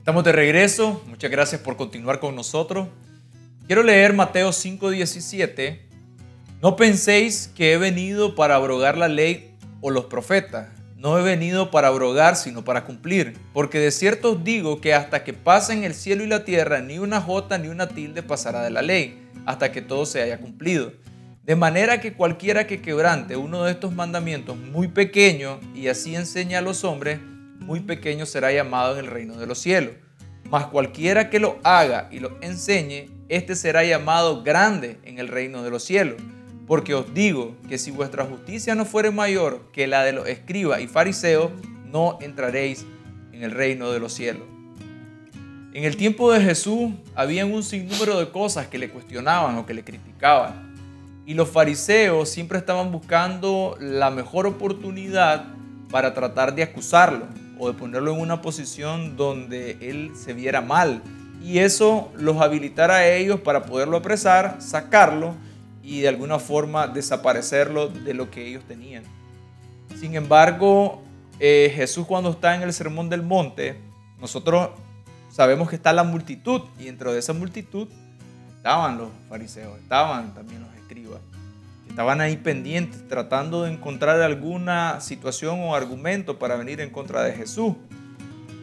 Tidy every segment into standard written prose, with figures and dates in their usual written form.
Estamos de regreso, muchas gracias por continuar con nosotros. Quiero leer Mateo 5:17. No penséis que he venido para abrogar la ley o los profetas. No he venido para abrogar, sino para cumplir. Porque de cierto os digo que hasta que pasen el cielo y la tierra, ni una jota ni una tilde pasará de la ley, hasta que todo se haya cumplido. De manera que cualquiera que quebrante uno de estos mandamientos muy pequeño y así enseña a los hombres, muy pequeño será llamado en el reino de los cielos. Mas cualquiera que lo haga y lo enseñe, este será llamado grande en el reino de los cielos. Porque os digo que si vuestra justicia no fuere mayor que la de los escribas y fariseos, no entraréis en el reino de los cielos. En el tiempo de Jesús había un sinnúmero de cosas que le cuestionaban o que le criticaban. Y los fariseos siempre estaban buscando la mejor oportunidad para tratar de acusarlo o de ponerlo en una posición donde él se viera mal. Y eso los habilitara a ellos para poderlo apresar, sacarlo y de alguna forma desaparecerlo de lo que ellos tenían. Sin embargo, Jesús cuando está en el Sermón del Monte, nosotros sabemos que está la multitud y dentro de esa multitud estaban los fariseos, estaban también los escribas. Estaban ahí pendientes tratando de encontrar alguna situación o argumento para venir en contra de Jesús.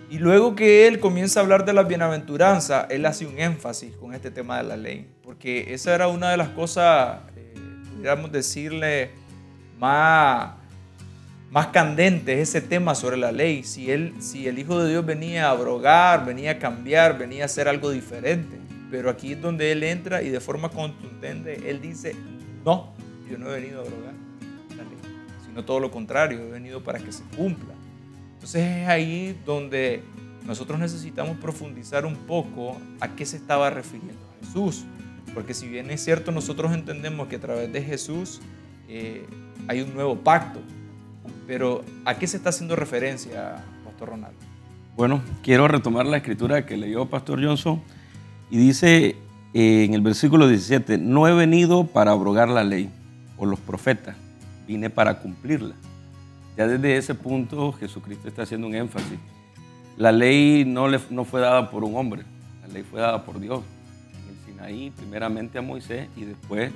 Y luego que él comienza a hablar de la bienaventuranza, él hace un énfasis con este tema de la ley, porque esa era una de las cosas, pudiéramos decirle, más candentes, ese tema sobre la ley. Si el Hijo de Dios venía a abrogar, venía a cambiar, venía a hacer algo diferente. Pero aquí es donde él entra y de forma contundente él dice, no, yo no he venido a abrogar la ley, sino todo lo contrario, he venido para que se cumpla. Entonces es ahí donde nosotros necesitamos profundizar un poco a qué se estaba refiriendo Jesús. Porque si bien es cierto, nosotros entendemos que a través de Jesús hay un nuevo pacto. Pero ¿a qué se está haciendo referencia, Pastor Ronaldo? Bueno, quiero retomar la escritura que leyó Pastor Johnson y dice en el versículo 17, no he venido para abrogar la ley o los profetas, vine para cumplirla. Ya desde ese punto Jesucristo está haciendo un énfasis. La ley no fue dada por un hombre, la ley fue dada por Dios. En el Sinaí, primeramente a Moisés y después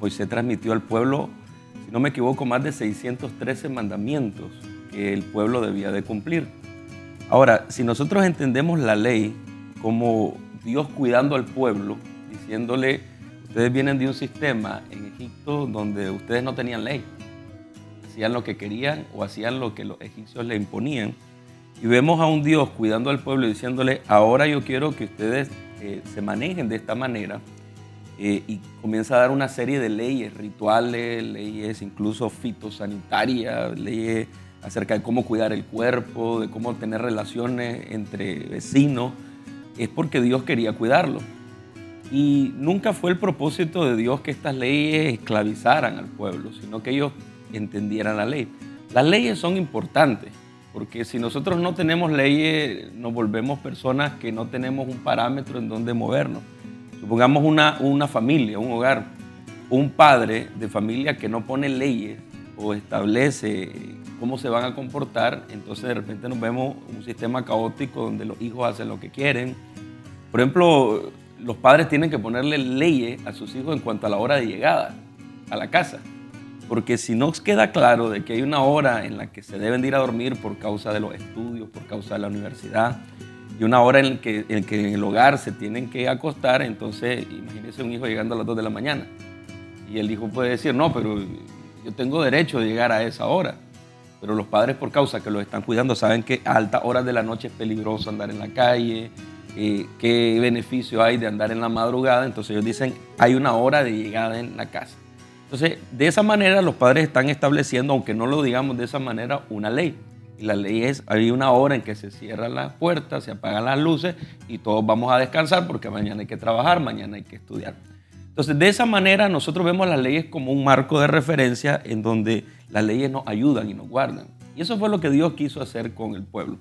Moisés transmitió al pueblo, si no me equivoco, más de 613 mandamientos que el pueblo debía de cumplir. Ahora, si nosotros entendemos la ley como Dios cuidando al pueblo, diciéndole, ustedes vienen de un sistema en Egipto donde ustedes no tenían ley. Hacían lo que querían o hacían lo que los egipcios le imponían. Y vemos a un Dios cuidando al pueblo y diciéndole, ahora yo quiero que ustedes se manejen de esta manera. Y comienza a dar una serie de leyes, rituales, leyes incluso fitosanitarias, leyes acerca de cómo cuidar el cuerpo, de cómo tener relaciones entre vecinos. Es porque Dios quería cuidarlo. Y nunca fue el propósito de Dios que estas leyes esclavizaran al pueblo, sino que ellos entendieran la ley. Las leyes son importantes, porque si nosotros no tenemos leyes, nos volvemos personas que no tenemos un parámetro en donde movernos. Supongamos una familia, un hogar, un padre de familia que no pone leyes o establece cómo se van a comportar, entonces de repente nos vemos un sistema caótico donde los hijos hacen lo que quieren. Por ejemplo, los padres tienen que ponerle leyes a sus hijos en cuanto a la hora de llegada a la casa. Porque si no queda claro de que hay una hora en la que se deben de ir a dormir por causa de los estudios, por causa de la universidad, y una hora en que en el hogar se tienen que acostar, entonces imagínese un hijo llegando a las 2 de la mañana. Y el hijo puede decir, no, pero yo tengo derecho de llegar a esa hora. Pero los padres, por causa que los están cuidando, saben que a altas horas de la noche es peligroso andar en la calle, qué beneficio hay de andar en la madrugada. Entonces ellos dicen, hay una hora de llegada en la casa. Entonces, de esa manera los padres están estableciendo, aunque no lo digamos de esa manera, una ley. Y la ley es, hay una hora en que se cierran las puertas, se apagan las luces y todos vamos a descansar porque mañana hay que trabajar, mañana hay que estudiar. Entonces, de esa manera nosotros vemos las leyes como un marco de referencia en donde las leyes nos ayudan y nos guardan. Y eso fue lo que Dios quiso hacer con el pueblo.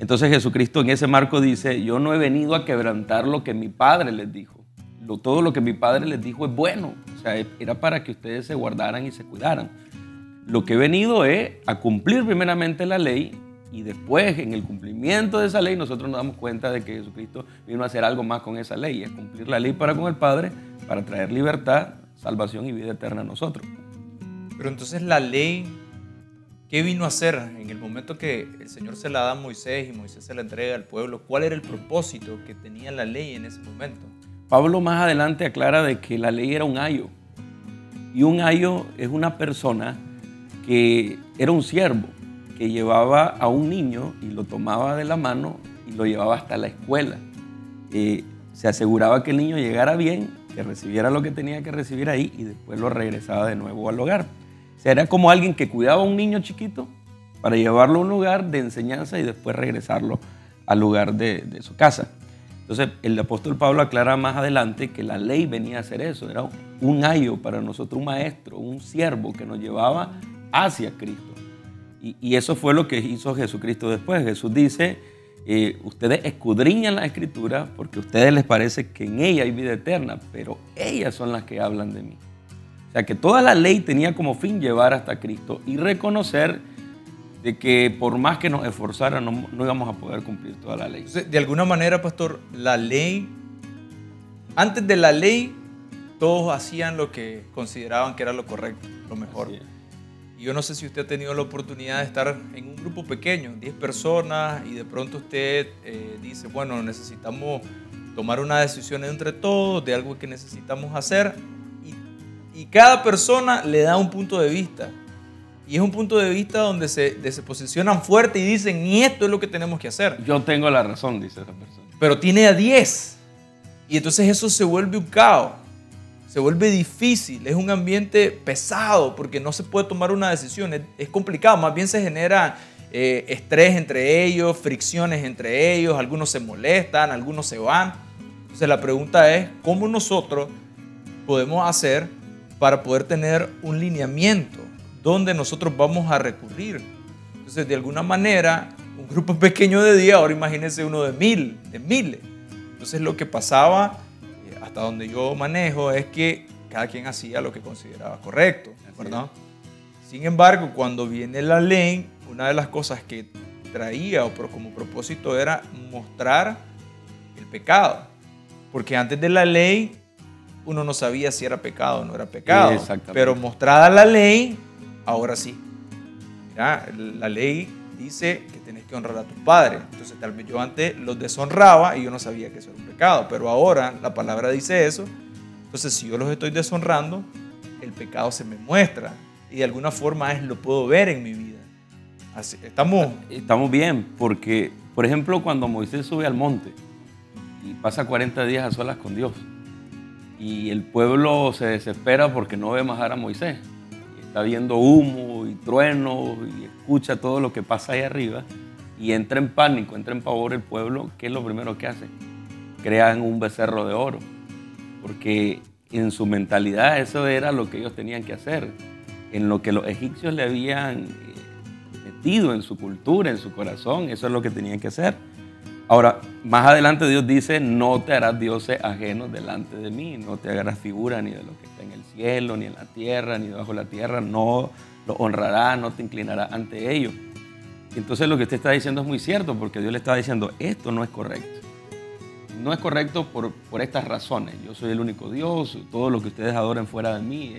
Entonces Jesucristo en ese marco dice, yo no he venido a quebrantar lo que mi Padre les dijo. Todo lo que mi Padre les dijo es bueno. O sea, era para que ustedes se guardaran y se cuidaran. Lo que he venido es a cumplir primeramente la ley Y después, en el cumplimiento de esa ley, nosotros nos damos cuenta de que Jesucristo vino a hacer algo más con esa ley, es cumplir la ley para con el Padre, para traer libertad, salvación y vida eterna a nosotros. Pero entonces la ley, ¿qué vino a hacer en el momento que el Señor se la da a Moisés y Moisés se la entrega al pueblo? ¿Cuál era el propósito que tenía la ley en ese momento? Pablo más adelante aclara de que la ley era un ayo. Y un ayo es una persona que era un siervo, que llevaba a un niño y lo tomaba de la mano y lo llevaba hasta la escuela. Se aseguraba que el niño llegara bien, que recibiera lo que tenía que recibir ahí y después lo regresaba de nuevo al hogar. O sea, era como alguien que cuidaba a un niño chiquito para llevarlo a un lugar de enseñanza y después regresarlo al lugar de su casa. Entonces, el apóstol Pablo aclara más adelante que la ley venía a hacer eso. Era un ayo para nosotros, un maestro, un siervo que nos llevaba hacia Cristo. Y eso fue lo que hizo Jesucristo después. Jesús dice, ustedes escudriñan la Escritura porque a ustedes les parece que en ella hay vida eterna, pero ellas son las que hablan de mí. O sea que toda la ley tenía como fin llevar hasta Cristo y reconocer de que por más que nos esforzaran no íbamos a poder cumplir toda la ley. Entonces, de alguna manera, pastor, la ley, antes de la ley, todos hacían lo que consideraban que era lo correcto, lo mejor. Y yo no sé si usted ha tenido la oportunidad de estar en un grupo pequeño, 10 personas, y de pronto usted dice, bueno, necesitamos tomar una decisión entre todos de algo que necesitamos hacer, y cada persona le da un punto de vista. Y es un punto de vista donde se posicionan fuerte y dicen, y esto es lo que tenemos que hacer. Yo tengo la razón, dice esa persona. Pero tiene a 10. Y entonces eso se vuelve un caos. Se vuelve difícil, es un ambiente pesado porque no se puede tomar una decisión, es complicado, más bien se genera estrés entre ellos, fricciones entre ellos, algunos se molestan, algunos se van. Entonces la pregunta es, ¿cómo nosotros podemos hacer para poder tener un lineamiento donde nosotros vamos a recurrir? Entonces de alguna manera, un grupo pequeño de 10, ahora imagínense uno de miles. Entonces lo que pasaba, hasta donde yo manejo, es que cada quien hacía lo que consideraba correcto, ¿verdad? Sin embargo, cuando viene la ley, una de las cosas que traía como propósito era mostrar el pecado. Porque antes de la ley, uno no sabía si era pecado o no era pecado. Pero mostrada la ley, ahora sí. Mira, la ley dice que tenés que honrar a tus padres. Entonces tal vez yo antes los deshonraba y yo no sabía que eso era un pecado, pero ahora la palabra dice eso. Entonces si yo los estoy deshonrando, el pecado se me muestra y de alguna forma lo puedo ver en mi vida. Así, estamos bien, porque por ejemplo cuando Moisés sube al monte y pasa 40 días a solas con Dios y el pueblo se desespera porque no ve bajar a Moisés, está viendo humo y truenos y escucha todo lo que pasa ahí arriba y entra en pánico, entra en pavor el pueblo. ¿Qué es lo primero que hace? Crean un becerro de oro, porque en su mentalidad eso era lo que ellos tenían que hacer, en lo que los egipcios le habían metido en su cultura, en su corazón, eso es lo que tenían que hacer. Ahora, más adelante Dios dice, no te harás dioses ajenos delante de mí, no te harás figura ni de lo que está en el cielo, ni en la tierra, ni debajo de la tierra, no lo honrarás, no te inclinarás ante ellos. Entonces lo que usted está diciendo es muy cierto, porque Dios le está diciendo, esto no es correcto. No es correcto por estas razones. Yo soy el único Dios, todo lo que ustedes adoren fuera de mí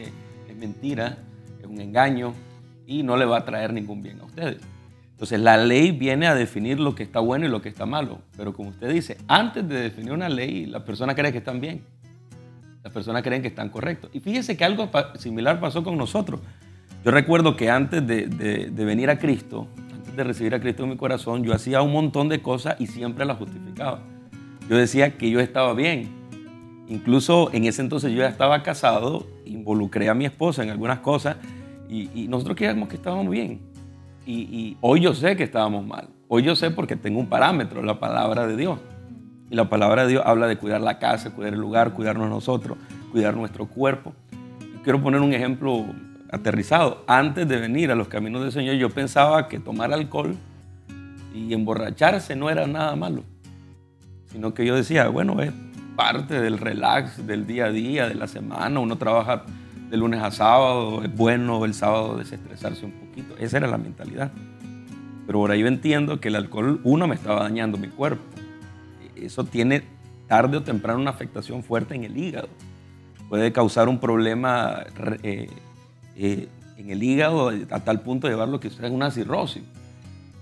es mentira, es un engaño y no le va a traer ningún bien a ustedes. Entonces la ley viene a definir lo que está bueno y lo que está malo. Pero como usted dice, antes de definir una ley, las personas creen que están bien. Las personas creen que están correctos. Y fíjese que algo similar pasó con nosotros. Yo recuerdo que antes de venir a Cristo, antes de recibir a Cristo en mi corazón, yo hacía un montón de cosas y siempre las justificaba. Yo decía que yo estaba bien. Incluso en ese entonces yo ya estaba casado, involucré a mi esposa en algunas cosas y nosotros creíamos que estábamos bien. Y hoy yo sé que estábamos mal. Hoy yo sé porque tengo un parámetro, la palabra de Dios. Y la palabra de Dios habla de cuidar la casa, cuidar el lugar, cuidarnos nosotros, cuidar nuestro cuerpo. Y quiero poner un ejemplo aterrizado. Antes de venir a los caminos del Señor, yo pensaba que tomar alcohol y emborracharse no era nada malo. Sino que yo decía, bueno, es parte del relax, del día a día, de la semana. Uno trabaja de lunes a sábado, es bueno el sábado desestresarse un poquito. Esa era la mentalidad. Pero ahora yo entiendo que el alcohol, uno, me estaba dañando mi cuerpo. Eso tiene tarde o temprano una afectación fuerte en el hígado. Puede causar un problema en el hígado a tal punto de llevarlo que sea una cirrosis.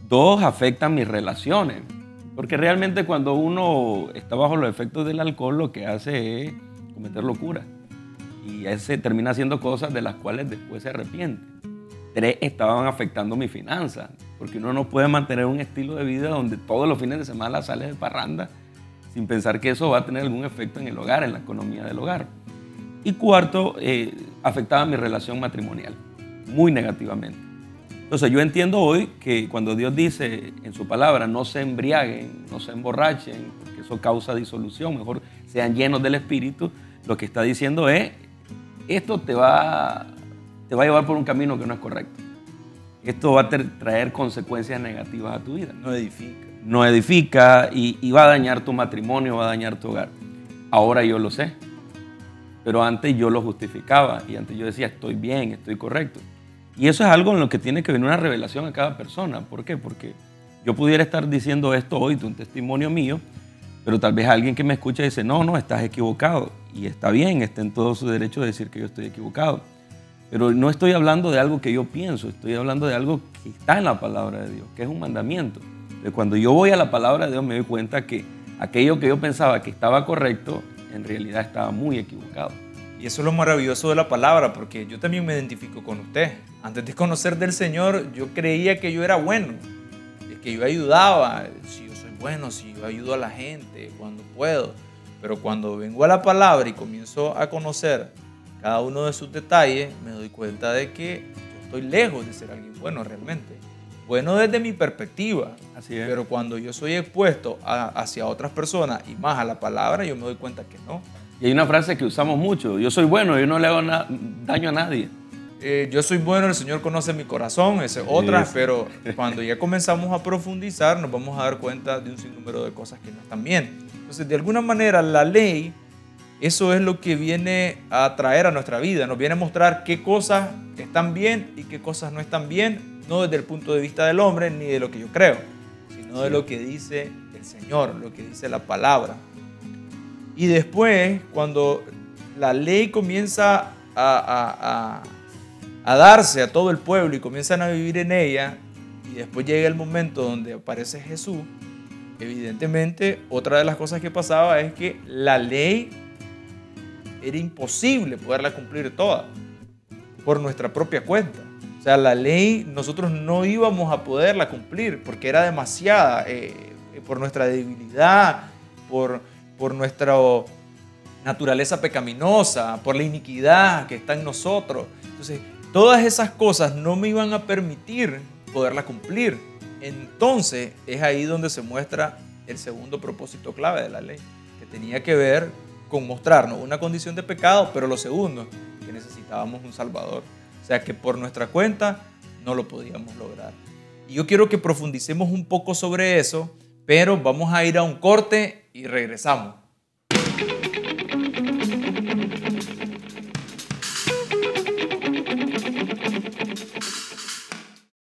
Dos, afectan mis relaciones. Porque realmente cuando uno está bajo los efectos del alcohol, lo que hace es cometer locura. Y ese termina haciendo cosas de las cuales después se arrepiente. Tres, estaban afectando mi finanza. Porque uno no puede mantener un estilo de vida donde todos los fines de semana sale de parranda sin pensar que eso va a tener algún efecto en el hogar, en la economía del hogar. Y cuarto, afectaba mi relación matrimonial, muy negativamente. Entonces yo entiendo hoy que cuando Dios dice en su palabra, no se embriaguen, no se emborrachen, porque eso causa disolución, mejor sean llenos del Espíritu, lo que está diciendo es, esto te va a llevar por un camino que no es correcto. Esto va a traer consecuencias negativas a tu vida. No edifica. No edifica y va a dañar tu matrimonio, va a dañar tu hogar. Ahora yo lo sé, pero antes yo lo justificaba y antes yo decía, estoy bien, estoy correcto. Y eso es algo en lo que tiene que venir una revelación a cada persona. ¿Por qué? Porque yo pudiera estar diciendo esto hoy, de un testimonio mío, pero tal vez alguien que me escucha dice, no, estás equivocado. Y está bien, está en todo su derecho de decir que yo estoy equivocado. Pero no estoy hablando de algo que yo pienso, estoy hablando de algo que está en la palabra de Dios, que es un mandamiento. Entonces, cuando yo voy a la palabra de Dios me doy cuenta que aquello que yo pensaba que estaba correcto, en realidad estaba muy equivocado. Y eso es lo maravilloso de la palabra, porque yo también me identifico con usted. Antes de conocer del Señor, yo creía que yo era bueno, que yo ayudaba, si yo soy bueno, si yo ayudo a la gente cuando puedo. Pero cuando vengo a la palabra y comienzo a conocer cada uno de sus detalles, me doy cuenta de que yo estoy lejos de ser alguien bueno realmente. Bueno desde mi perspectiva. Así es. Pero cuando yo soy expuesto hacia otras personas y más a la palabra, yo me doy cuenta que no. Y hay una frase que usamos mucho, yo soy bueno, yo no le hago daño a nadie. Yo soy bueno, el Señor conoce mi corazón, esa es otra, Sí. pero cuando ya comenzamos a profundizar nos vamos a dar cuenta de un sinnúmero de cosas que no están bien. Entonces, de alguna manera, la ley, eso es lo que viene a traer a nuestra vida, nos viene a mostrar qué cosas están bien y qué cosas no están bien, no desde el punto de vista del hombre ni de lo que yo creo, sino de lo que dice el Señor, lo que dice la palabra. Y después, cuando la ley comienza a darse a todo el pueblo y comienzan a vivir en ella, y después llega el momento donde aparece Jesús, evidentemente otra de las cosas que pasaba es que la ley era imposible poderla cumplir toda por nuestra propia cuenta. O sea, la ley nosotros no íbamos a poderla cumplir porque era demasiada, por nuestra debilidad, por nuestra naturaleza pecaminosa, por la iniquidad que está en nosotros. Entonces, todas esas cosas no me iban a permitir poderla cumplir. Entonces, es ahí donde se muestra el segundo propósito clave de la ley, que tenía que ver con mostrarnos una condición de pecado, pero lo segundo, que necesitábamos un Salvador. O sea, que por nuestra cuenta no lo podíamos lograr. Y yo quiero que profundicemos un poco sobre eso, pero vamos a ir a un corte y regresamos.